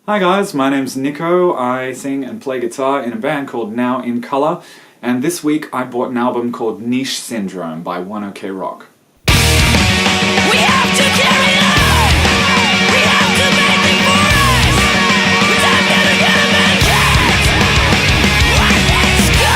Hi guys, my name's Niko. I sing and play guitar in a band called Now in Colour, and this week I bought an album called Niche Syndrome by One OK Rock. We have to carry on! We have to make it for us! But I'm never gonna make it! Let's go!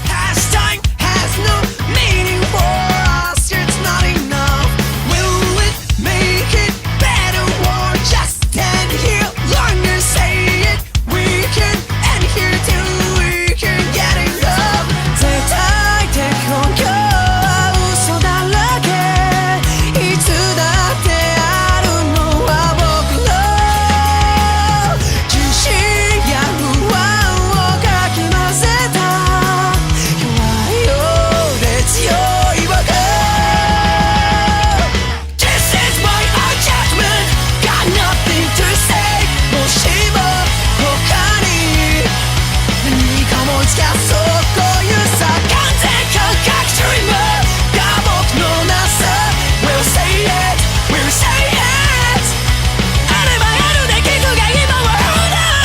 Pastime has no meaning for us, it's not enough. Will it make it better or just stand here longer? Say it, we can end here till we can get enough. 絶対的根拠は嘘だらけ、いつだってあるのは僕の自信や不安をかき混ぜた弱いようで強い僕 This is my adjustment, got nothing to say. もしも他に何か思いつきゃそうこういうさ完全感覚ストリームが僕のなさ We'll say it, we'll say it あればあるで聞くが今は Hold on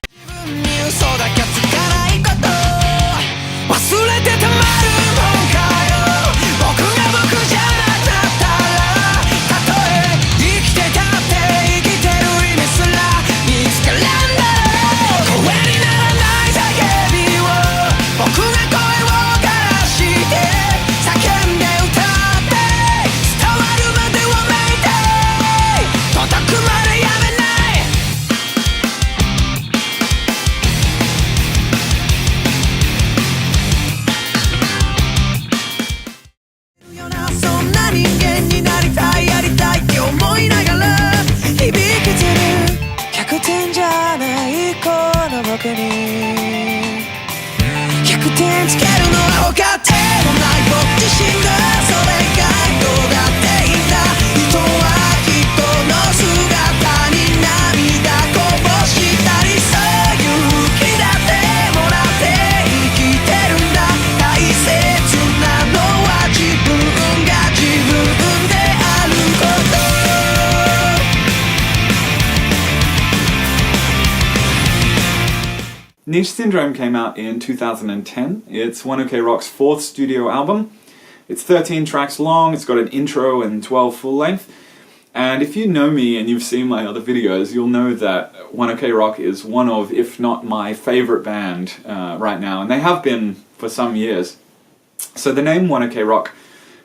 自分に嘘だけつかないこと忘れてたまるもんかよ僕が僕じゃなかったらたとえ生きてたって生きてる意味すら見つからんだろう声にならない叫びを僕が声を枯らして叫んで歌って伝わるまでわめいて届くまでやめないよなそんな人間になりたいやりたいって思いながら響けてる100点じゃないこの僕に100点つけるのは他でもない僕自身がそれがどうだっていいんだ人は人の姿に涙こぼしたりそういう気だってもらって生きてるんだ大切なのは自分が自分であること Niche Syndrome came out in 2010. It's One OK Rock's fourth studio album. It's 13 tracks long, it's got an intro and 12 full length. And if you know me and you've seen my other videos, you'll know that One OK Rock is one of, if not my favorite band right now, and they have been for some years. So the name One OK Rock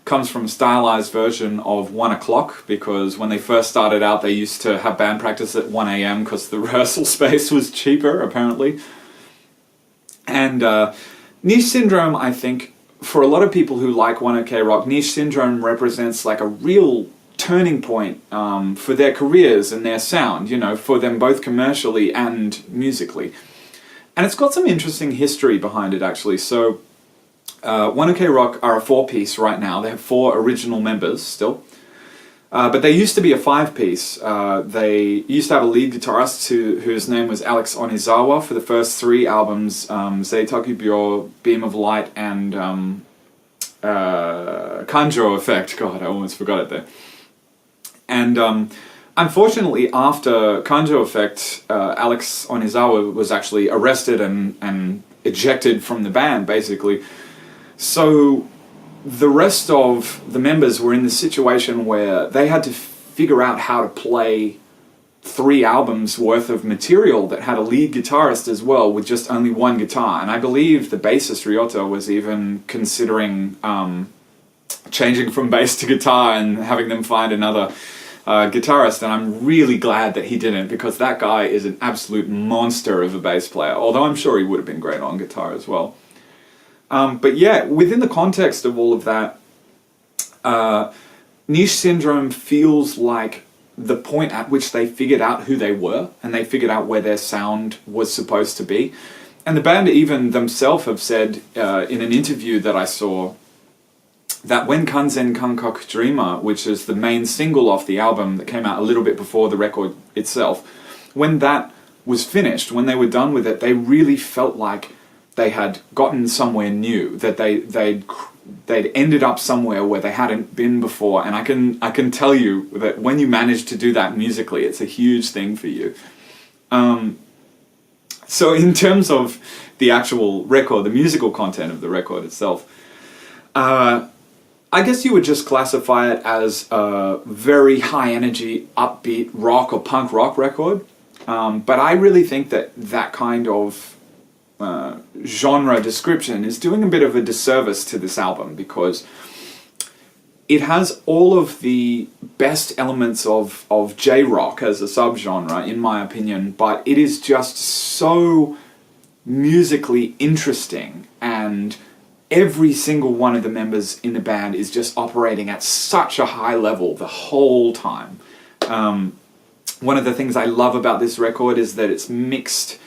comes from a stylized version of 1 o'clock, because when they first started out they used to have band practice at 1 a.m. because the rehearsal space was cheaper, apparently. And Niche Syndrome, I think, for a lot of people who like One OK Rock, Niche Syndrome represents like a real turning point for their careers and their sound, you know, for them both commercially and musically. And it's got some interesting history behind it, actually. So One OK Rock are a 4-piece right now. They have 4 original members still. But they used to be a 5-piece. They used to have a lead guitarist whose name was Alex Onizawa for the first 3 albums, Seitaku Byo, Beam of Light, and Kanjo Effect. God, I almost forgot it there. And unfortunately, after Kanjo Effect, Alex Onizawa was actually arrested and ejected from the band, basically. So the rest of the members were in the situation where they had to figure out how to play 3 albums worth of material that had a lead guitarist as well, with just only 1 guitar. And I believe the bassist Ryota was even considering changing from bass to guitar and having them find another guitarist, and I'm really glad that he didn't, because that guy is an absolute monster of a bass player, although I'm sure he would have been great on guitar as well. But yeah, within the context of all of that, Niche Syndrome feels like the point at which they figured out who they were, and they figured out where their sound was supposed to be. And the band even themselves have said in an interview that I saw that when Kanzen Kankaku Dreamer, which is the main single off the album that came out a little bit before the record itself, when that was finished, when they were done with it, they really felt like they had gotten somewhere new, that they'd ended up somewhere where they hadn't been before. And I can tell you that when you manage to do that musically, it's a huge thing for you. So in terms of the actual record, the musical content of the record itself, I guess you would just classify it as a very high energy, upbeat rock or punk rock record. But I really think that that kind of genre description is doing a bit of a disservice to this album, because it has all of the best elements of J-rock as a subgenre, in my opinion, but it is just so musically interesting, and every single one of the members in the band is just operating at such a high level the whole time. One of the things I love about this record is that it's mixed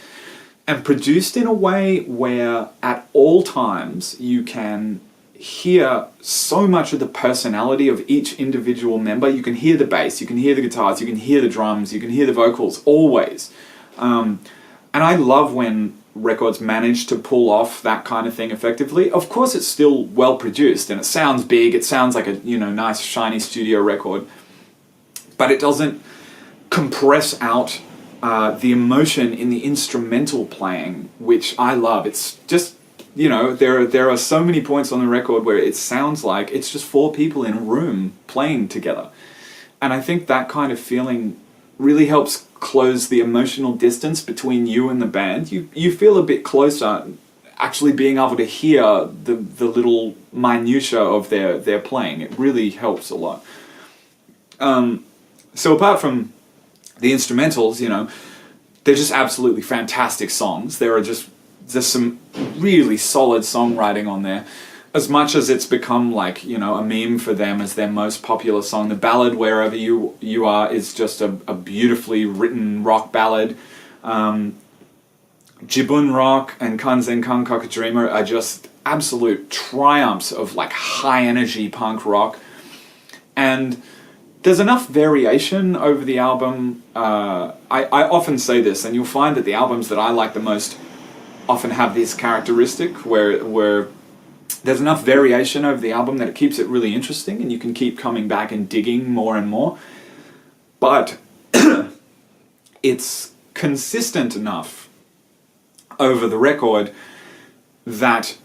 and produced in a way where at all times you can hear so much of the personality of each individual member. You can hear the bass, you can hear the guitars, you can hear the drums, you can hear the vocals, always. And I love when records manage to pull off that kind of thing effectively. Of course, it's still well produced and it sounds big, it sounds like a nice shiny studio record, but it doesn't compress out the emotion in the instrumental playing, which I love. It's just, there are so many points on the record where it sounds like it's just four people in a room playing together. And I think that kind of feeling really helps close the emotional distance between you and the band. You feel a bit closer actually being able to hear the little minutiae of their playing. It really helps a lot. So apart from the instrumentals, they're just absolutely fantastic songs. There are just some really solid songwriting on there. As much as it's become like, a meme for them as their most popular song, the ballad Wherever You Are is just a beautifully written rock ballad. Jibun Rock and Kanzen Kankaku Dreamer are just absolute triumphs of like high energy punk rock. And there's enough variation over the album. I often say this, and you'll find that the albums that I like the most often have this characteristic where there's enough variation over the album that it keeps it really interesting and you can keep coming back and digging more and more. But it's consistent enough over the record that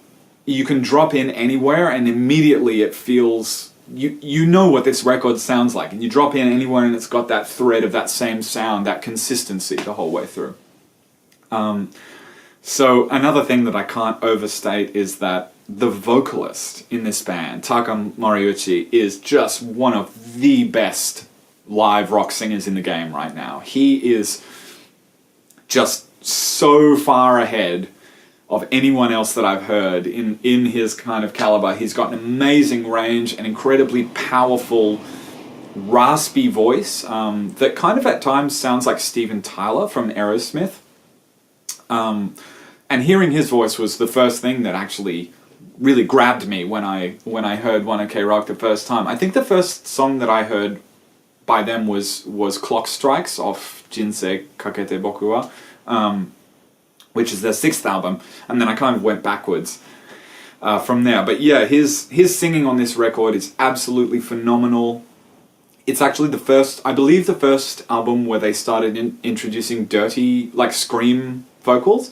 you can drop in anywhere and immediately it feels... You know what this record sounds like, and you drop in anywhere and it's got that thread of that same sound, that consistency the whole way through. So another thing that I can't overstate is that the vocalist in this band, Taka Moriuchi, is just one of the best live rock singers in the game right now. He is just so far ahead of anyone else that I've heard in his kind of caliber. He's got an amazing range, an incredibly powerful, raspy voice that kind of at times sounds like Steven Tyler from Aerosmith. And hearing his voice was the first thing that actually really grabbed me when I heard 1OK Rock the first time. I think the first song that I heard by them was Clock Strikes off Jinsei Kakete Boku wa, which is their 6th album, and then I kind of went backwards from there. But yeah, his singing on this record is absolutely phenomenal. It's actually the first album where they started introducing dirty, like scream vocals.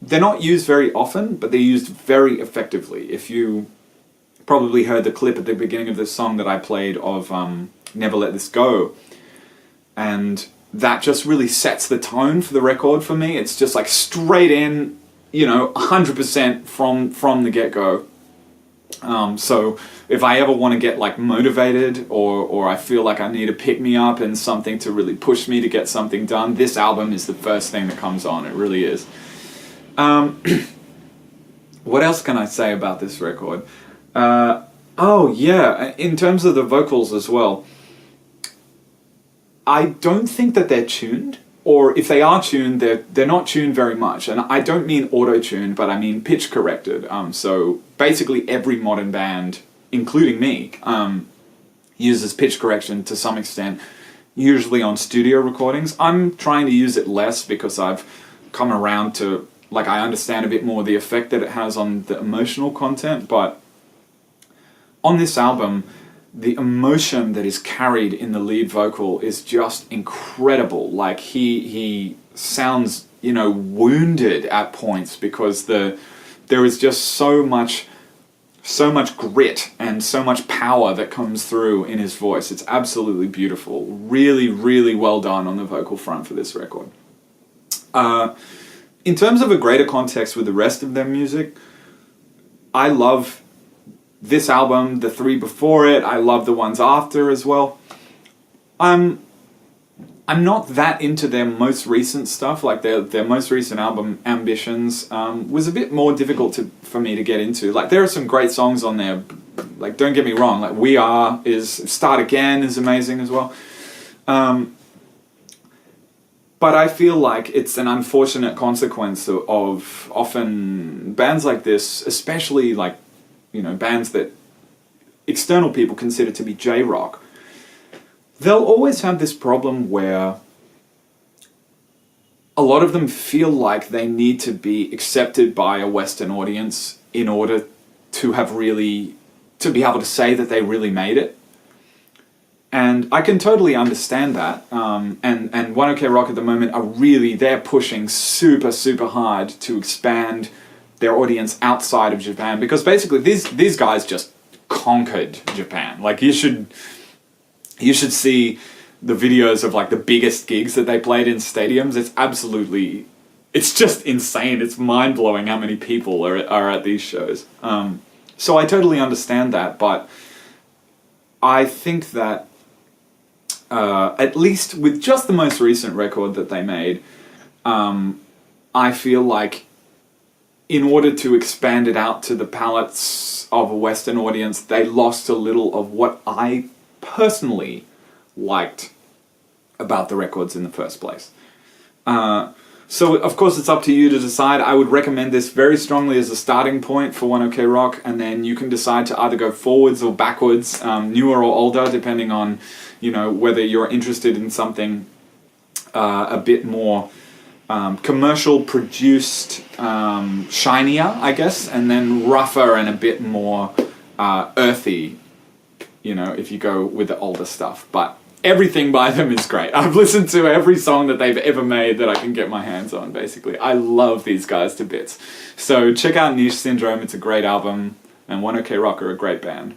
They're not used very often, but they're used very effectively. If you probably heard the clip at the beginning of this song that I played of Never Let This Go, and that just really sets the tone for the record for me. It's just like straight in, 100% from the get-go. So if I ever want to get like motivated or I feel like I need to pick me up and something to really push me to get something done, this album is the first thing that comes on. It really is. What else can I say about this record? In terms of the vocals as well, I don't think that they're tuned. or if they are tuned, they're not tuned very much. And I don't mean auto-tuned, but I mean pitch corrected. So basically every modern band, including me, uses pitch correction to some extent, usually on studio recordings. I'm trying to use it less because I've come around to, like, I understand a bit more the effect that it has on the emotional content, but on this album, the emotion that is carried in the lead vocal is just incredible. Like, he sounds, you know, wounded at points because there is just so much grit and so much power that comes through in his voice. It's absolutely beautiful. Really, really well done on the vocal front for this record. In terms of a greater context with the rest of their music, I love this album, the three before it. I love the ones after as well. I'm not that into their most recent stuff. Like their most recent album, Ambitions, was a bit more difficult for me to get into. Like, there are some great songs on there. Like, don't get me wrong. Like, Start Again is amazing as well. But I feel like it's an unfortunate consequence of often bands like this, especially, like, you know, bands that external people consider to be J-rock. They'll always have this problem where a lot of them feel like they need to be accepted by a Western audience in order to be able to say that they really made it. And I can totally understand that. And One OK Rock at the moment they're pushing super, super hard to expand their audience outside of Japan, because basically these guys just conquered Japan. Like, you should see the videos of, like, the biggest gigs that they played in stadiums. It's just insane. It's mind-blowing how many people are at these shows. So I totally understand that, but I think that at least with just the most recent record that they made, I feel like in order to expand it out to the palates of a Western audience, they lost a little of what I personally liked about the records in the first place. So, of course, it's up to you to decide. I would recommend this very strongly as a starting point for One OK Rock, and then you can decide to either go forwards or backwards, newer or older, depending on, you know, whether you're interested in something a bit more commercial produced, shinier, I guess, and then rougher and a bit more earthy, you know, if you go with the older stuff. But everything by them is great. I've listened to every song that they've ever made that I can get my hands on, basically. I love these guys to bits. So check out Niche Syndrome, it's a great album, and One OK Rock are a great band.